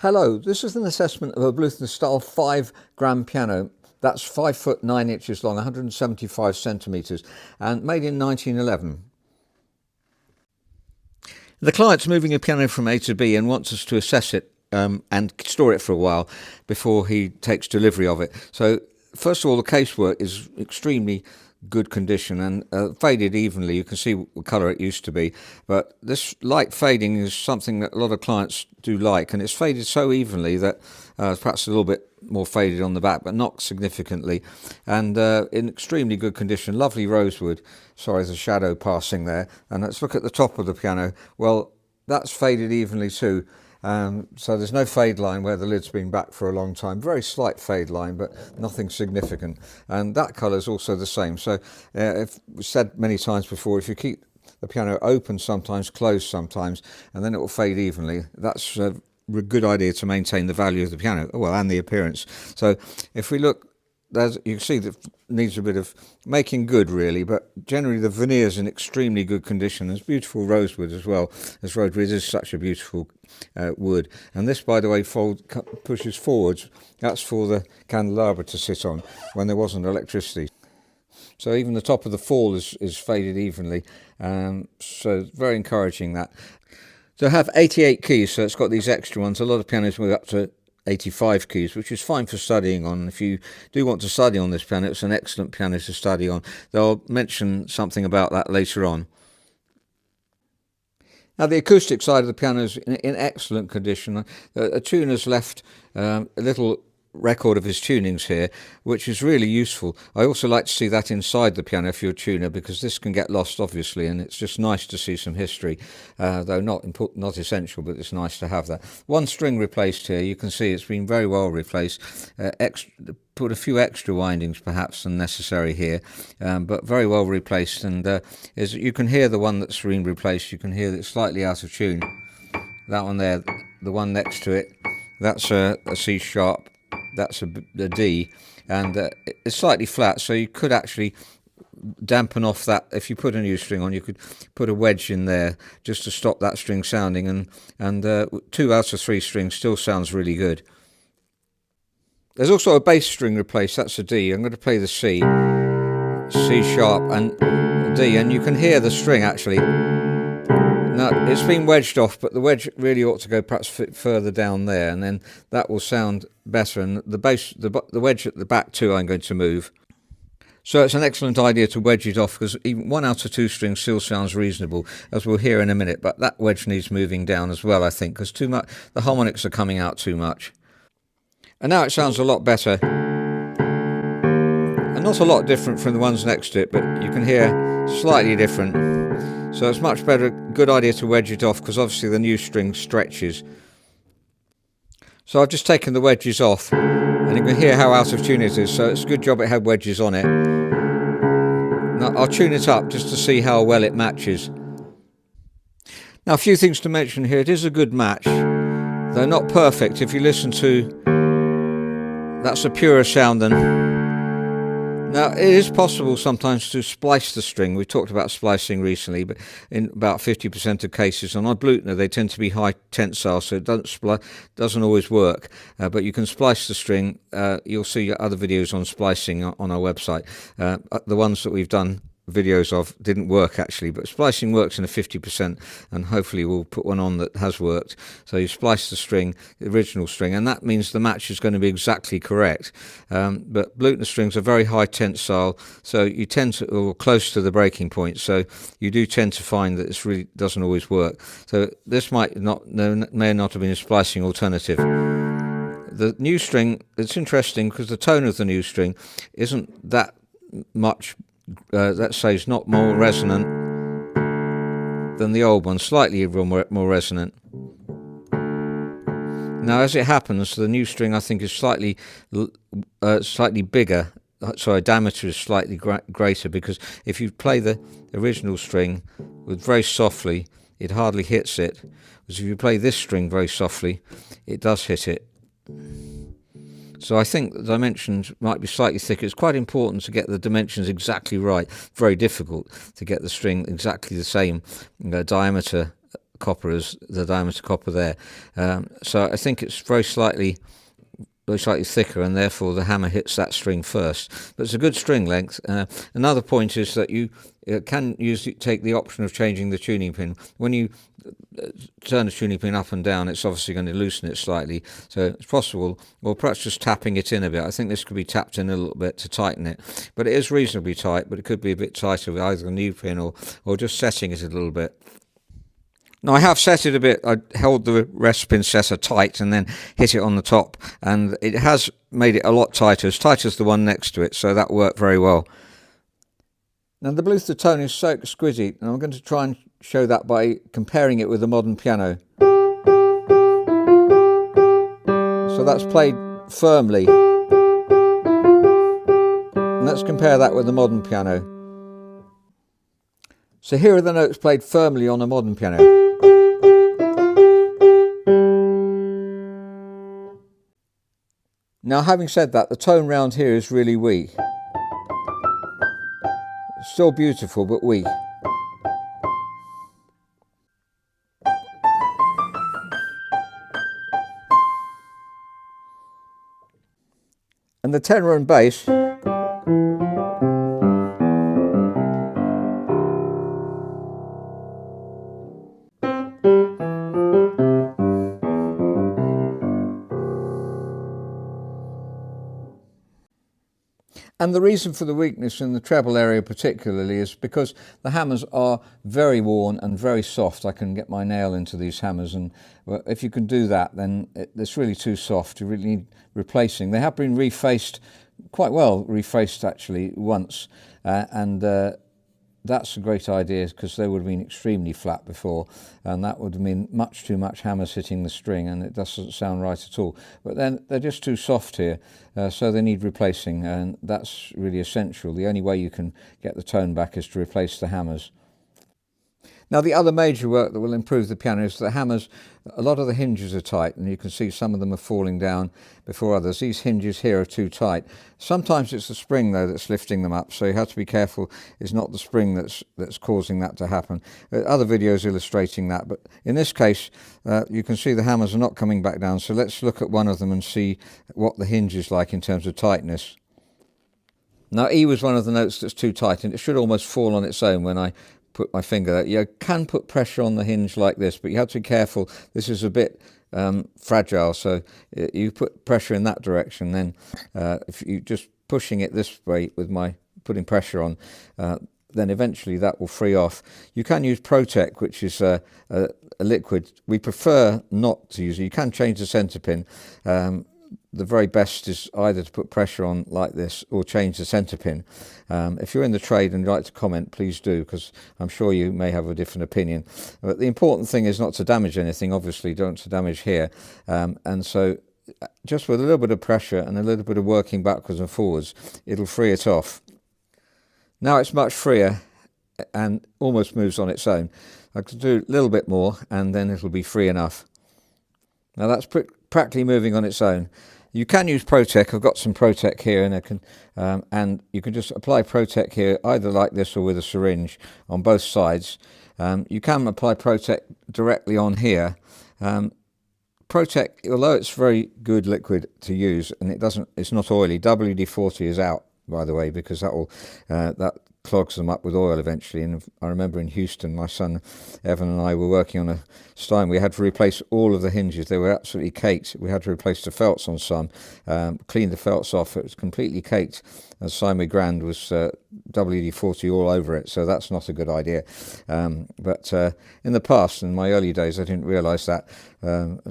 Hello, this is an assessment of a Blüthner style 5-gram piano. That's 5 foot 9 inches long, 175 centimetres, and made in 1911. The client's moving a piano from A to B and wants us to assess it and store it for a while before he takes delivery of it. So first of all, the casework is extremely good condition and faded evenly. You can see what colour it used to be, but this light fading is something that a lot of clients do like, and it's faded so evenly that perhaps a little bit more faded on the back, but not significantly, and in extremely good condition. Lovely rosewood. Sorry, there's a shadow passing there. And let's look at the top of the piano. Well, that's faded evenly too. So there's no fade line where the lid's been back for a long time. Very slight fade line, but nothing significant. And that colour is also the same. So if we said many times before, if you keep the piano open sometimes, closed sometimes, and then it will fade evenly, that's a good idea to maintain the value of the piano, well, and the appearance. So if we look, you can see that needs a bit of making good really, but generally the veneer's in extremely good condition. There's beautiful rosewood as well, as rosewood is such a beautiful wood. And this, by the way, pushes forwards. That's for the candelabra to sit on when there wasn't electricity. So even the top of the fall is faded evenly, so very encouraging that. So I have 88 keys, so it's got these extra ones. A lot of pianos move up to 85 keys, which is fine for studying on. If you do want to study on this piano, it's an excellent piano to study on. I'll mention something about that later on. Now, the acoustic side of the piano is in excellent condition. A tuner's left a little record of his tunings here, which is really useful. I also like to see that inside the piano if you're a tuner, because this can get lost obviously, and it's just nice to see some history, though not essential, but it's nice to have that. One string replaced here. You can see it's been very well replaced. Put a few extra windings perhaps than necessary here, but very well replaced. And as you can hear the one that's been replaced, you can hear that it's slightly out of tune. That one there, the one next to it, that's a C sharp. That's a D, and it's slightly flat, so you could actually dampen off that. If you put a new string on, you could put a wedge in there just to stop that string sounding, and 2 out of 3 strings still sounds really good. There's also a bass string replaced. That's a D. I'm going to play the C sharp and D, and you can hear the string actually. Now, it's been wedged off, but the wedge really ought to go perhaps further down there, and then that will sound better. And the bass, the wedge at the back too, I'm going to move. So it's an excellent idea to wedge it off, because even 1 out of 2 strings still sounds reasonable, as we'll hear in a minute. But that wedge needs moving down as well, I think, because too much, the harmonics are coming out too much. And now it sounds a lot better, and not a lot different from the ones next to it, but you can hear slightly different. So it's much better, good idea to wedge it off, because obviously the new string stretches. So I've just taken the wedges off, and you can hear how out of tune it is. So it's a good job it had wedges on it. Now I'll tune it up just to see how well it matches. Now, a few things to mention here. It is a good match, though not perfect. If you listen to, that's a purer sound than. Now, it is possible sometimes to splice the string. We talked about splicing recently, but in about 50% of cases, and on Blüthner they tend to be high tensile, so it doesn't always work. But you can splice the string. You'll see other videos on splicing on our website. The ones that we've done videos of didn't work actually, but splicing works in a 50%, and hopefully we'll put one on that has worked. So you splice the string, the original string, and that means the match is going to be exactly correct. But Blüthner strings are very high tensile, so you tend to, or close to the breaking point, so you do tend to find that this really doesn't always work. So this may not have been a splicing alternative. The new string, it's interesting because the tone of the new string isn't that much, let's say, it's not more resonant than the old one, slightly more resonant. Now, as it happens, the new string I think is slightly bigger, sorry, diameter is slightly greater, because if you play the original string with very softly, it hardly hits it, whereas if you play this string very softly, it does hit it. So I think the dimensions might be slightly thicker. It's quite important to get the dimensions exactly right. Very difficult to get the string exactly the same diameter copper as the diameter copper there. So I think it's very slightly thicker, and therefore the hammer hits that string first. But it's a good string length. Another point is that you can take the option of changing the tuning pin. When you turn the tuning pin up and down, it's obviously going to loosen it slightly. So it's possible, or perhaps just tapping it in a bit. I think this could be tapped in a little bit to tighten it. But it is reasonably tight, but it could be a bit tighter with either a new pin or just setting it a little bit. Now I have set it a bit. I held the rest pin setter tight and then hit it on the top, and it has made it a lot tighter, as tight as the one next to it, so that worked very well. Now the Blüthner tone is so exquisite, and I'm going to try and show that by comparing it with a modern piano. So that's played firmly. And let's compare that with the modern piano. So here are the notes played firmly on a modern piano. Now, having said that, the tone round here is really weak. It's still beautiful, but weak. And the tenor and bass and the reason for the weakness in the treble area particularly is because the hammers are very worn and very soft. I can get my nail into these hammers, and if you can do that, then it's really too soft. You really need replacing. They have been refaced, quite well refaced actually once, and that's a great idea, because they would have been extremely flat before, and that would have been much too much hammers hitting the string, and it doesn't sound right at all. But then they're just too soft here, so they need replacing, and that's really essential. The only way you can get the tone back is to replace the hammers. Now the other major work that will improve the piano is the hammers. A lot of the hinges are tight, and you can see some of them are falling down before others. These hinges here are too tight. Sometimes it's the spring though that's lifting them up, so you have to be careful it's not the spring that's causing that to happen. Other videos illustrating that, but in this case you can see the hammers are not coming back down, so let's look at one of them and see what the hinge is like in terms of tightness. Now E was one of the notes that's too tight, and it should almost fall on its own when I put my finger there. You can put pressure on the hinge like this, but you have to be careful. This is a bit fragile, so you put pressure in that direction, then if you just pushing it this way with my putting pressure on, then eventually that will free off. You can use Protec, which is a liquid. We prefer not to use it. You can change the centre pin. The very best is either to put pressure on like this or change the centre pin. If you're in the trade and you'd like to comment, please do, because I'm sure you may have a different opinion. But the important thing is not to damage anything, obviously, don't to damage here. And so just with a little bit of pressure and a little bit of working backwards and forwards, it'll free it off. Now it's much freer and almost moves on its own. I can do a little bit more and then it'll be free enough. Now that's practically moving on its own. You can use Protec. I've got some Protec here, and you can just apply Protec here, either like this or with a syringe on both sides. You can apply Protec directly on here. Protec, although it's very good liquid to use, and it's not oily. WD-40 is out, by the way, because that clogs them up with oil eventually. And I remember in Houston, my son Evan and I were working on a Stein. We had to replace all of the hinges. They were absolutely caked. We had to replace the felts on some, clean the felts off. It was completely caked. And Steinway Grand was WD-40 all over it, so that's not a good idea. But in the past, in my early days, I didn't realise that.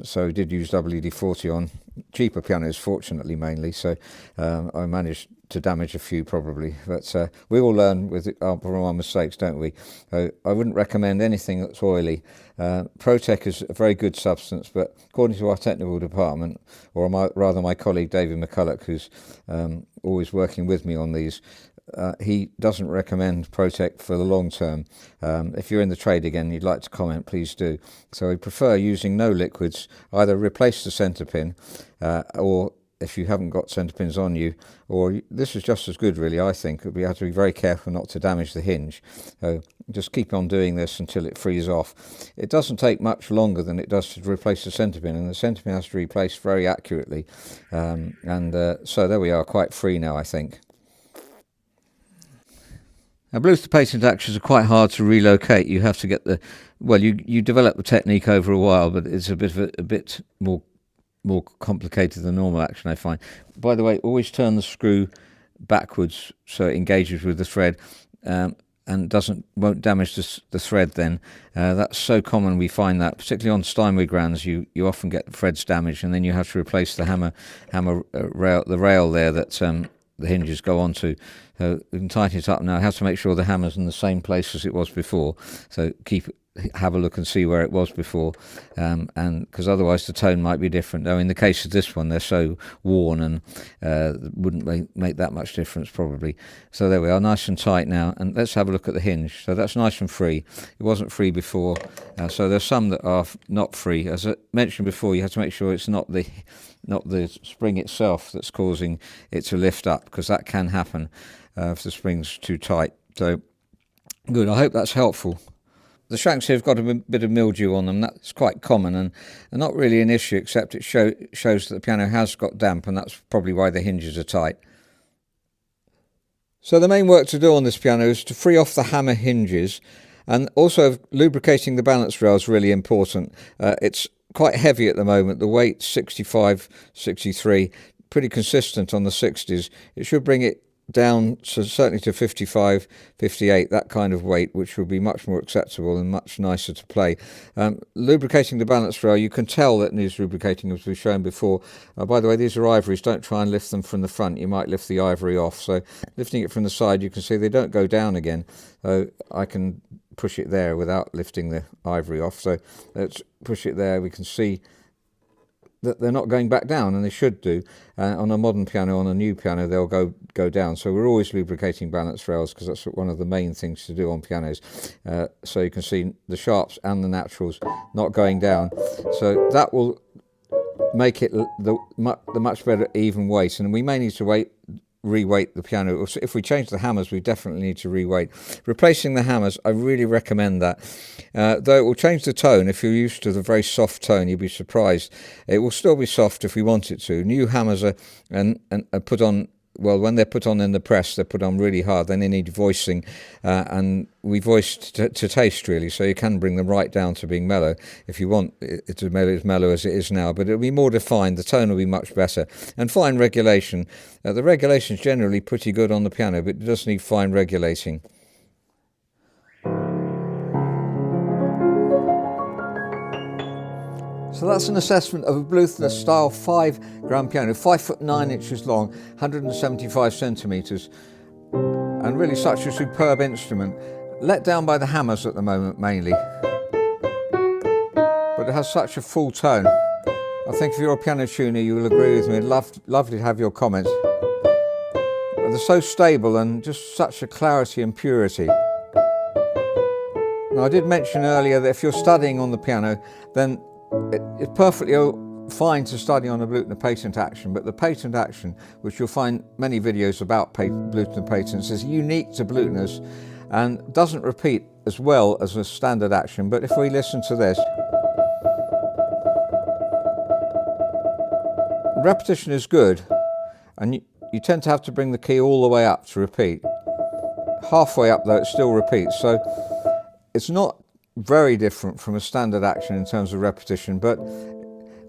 So I did use WD-40 on cheaper pianos, fortunately, mainly. So I managed to damage a few probably, but we all learn from our mistakes, don't we? I wouldn't recommend anything that's oily. Protec is a very good substance, but according to our technical department, or rather my colleague David McCulloch, who's always working with me on these, he doesn't recommend Protec for the long term. If you're in the trade again, you'd like to comment, please do. So I prefer using no liquids, either replace the centre pin or if you haven't got centre pins on you, or this is just as good really, I think. You have to be very careful not to damage the hinge. So just keep on doing this until it frees off. It doesn't take much longer than it does to replace the centre pin, and the centre pin has to be replaced very accurately. So there we are, quite free now, I think. Now, Blüthner patent actions are quite hard to relocate. You have to get the, well, you develop the technique over a while, but it's a bit more complicated than normal action, I find. By the way, always turn the screw backwards so it engages with the thread, and won't damage the thread then. That's so common, we find that, particularly on Steinway grounds, you often get the threads damaged, and then you have to replace the hammer rail, the rail there that the hinges go onto. So we can tighten it up now. I have to make sure the hammer's in the same place as it was before. So have a look and see where it was before, and because otherwise the tone might be different. Though in the case of this one, they're so worn and wouldn't make that much difference probably. So there we are, nice and tight now. And let's have a look at the hinge. So that's nice and free. It wasn't free before. So there's some that are not free. As I mentioned before, you have to make sure it's not the spring itself that's causing it to lift up, because that can happen if the spring's too tight. So good, I hope that's helpful. The shanks here have got a bit of mildew on them. That's quite common and not really an issue, except it shows that the piano has got damp, and that's probably why the hinges are tight. So the main work to do on this piano is to free off the hammer hinges, and also lubricating the balance rail is really important. It's quite heavy at the moment. The weight's 65, 63, pretty consistent on the 60s. It should bring it down to certainly to 55, 58, that kind of weight, which will be much more acceptable and much nicer to play. Lubricating the balance rail, you can tell that needs lubricating, as we've shown before. By the way, these are ivories. Don't try and lift them from the front. You might lift the ivory off. So lifting it from the side, you can see they don't go down again. So I can push it there without lifting the ivory off. So let's push it there. We can see that they're not going back down, and they should do. On a modern piano, on a new piano, they'll go down. So we're always lubricating balance rails, because that's one of the main things to do on pianos. So you can see the sharps and the naturals not going down. So that will make it the much better even weight, and we may need to re-weight the piano. If we change the hammers, we definitely need to re-weight. Replacing the hammers, I really recommend that. Though it will change the tone. If you're used to the very soft tone, you'll be surprised. It will still be soft if we want it to. New hammers are put on, well, when they're put on in the press, they're put on really hard. Then they need voicing, and we voice to taste, really. So you can bring them right down to being mellow if you want it to be as mellow as it is now. But it'll be more defined. The tone will be much better. And fine regulation. The regulation's generally pretty good on the piano, but it does need fine regulating. So that's an assessment of a Blüthner style 5-gram piano, 5 foot 9 inches long, 175 centimetres, and really such a superb instrument. Let down by the hammers at the moment mainly, but it has such a full tone. I think if you're a piano tuner, you will agree with me. Lovely to have your comments. They're so stable and just such a clarity and purity. Now, I did mention earlier that if you're studying on the piano, then it's perfectly fine to study on a Blüthner patent action, but the patent action, which you'll find many videos about Blüthner patents, is unique to Blüthner's and doesn't repeat as well as a standard action. But if we listen to this, repetition is good, and you tend to have to bring the key all the way up to repeat. Halfway up though, it still repeats, so it's not very different from a standard action in terms of repetition. But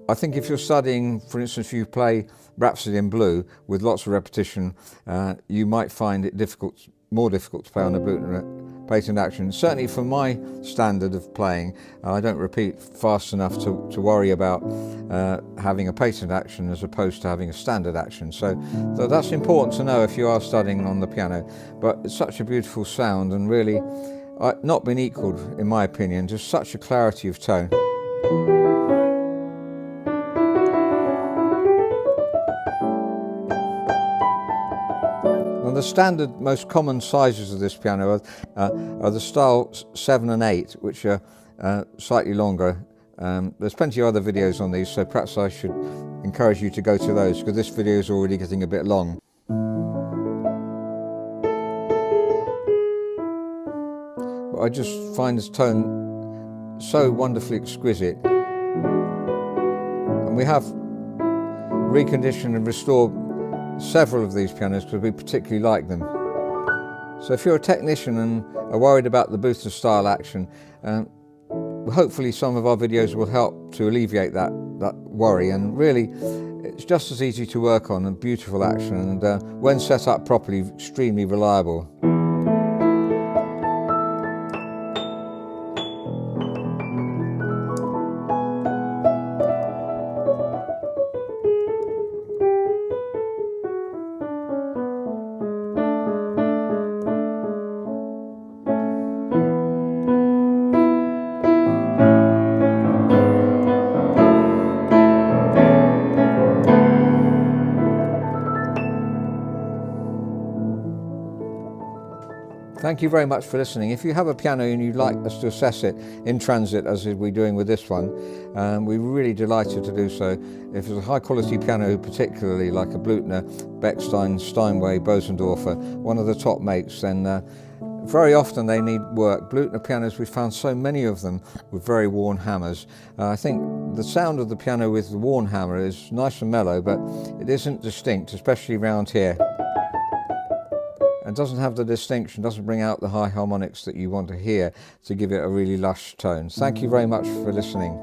I think if you're studying, for instance, if you play Rhapsody in Blue with lots of repetition, you might find it more difficult to play on a Blüthner patent action. Certainly for my standard of playing, I don't repeat fast enough to worry about having a patent action as opposed to having a standard action. So that's important to know if you are studying on the piano. But it's such a beautiful sound, and really not been equalled, in my opinion. Just such a clarity of tone. Well, the standard, most common sizes of this piano are the style 7 and 8, which are slightly longer. There's plenty of other videos on these, so perhaps I should encourage you to go to those, because this video is already getting a bit long. But I just find this tone so wonderfully exquisite. And we have reconditioned and restored several of these pianos because we particularly like them. So if you're a technician and are worried about the Blüthner style action, hopefully some of our videos will help to alleviate that worry. And really, it's just as easy to work on, and beautiful action, and when set up properly, extremely reliable. Thank you very much for listening. If you have a piano and you'd like us to assess it in transit, as we're doing with this one, we're really delighted to do so. If it's a high quality piano, particularly like a Blüthner, Bechstein, Steinway, Bosendorfer, one of the top makes, then very often they need work. Blüthner pianos, we've found so many of them with very worn hammers. I think the sound of the piano with the worn hammer is nice and mellow, but it isn't distinct, especially around here. And doesn't have the distinction, doesn't bring out the high harmonics that you want to hear to give it a really lush tone. Thank you very much for listening.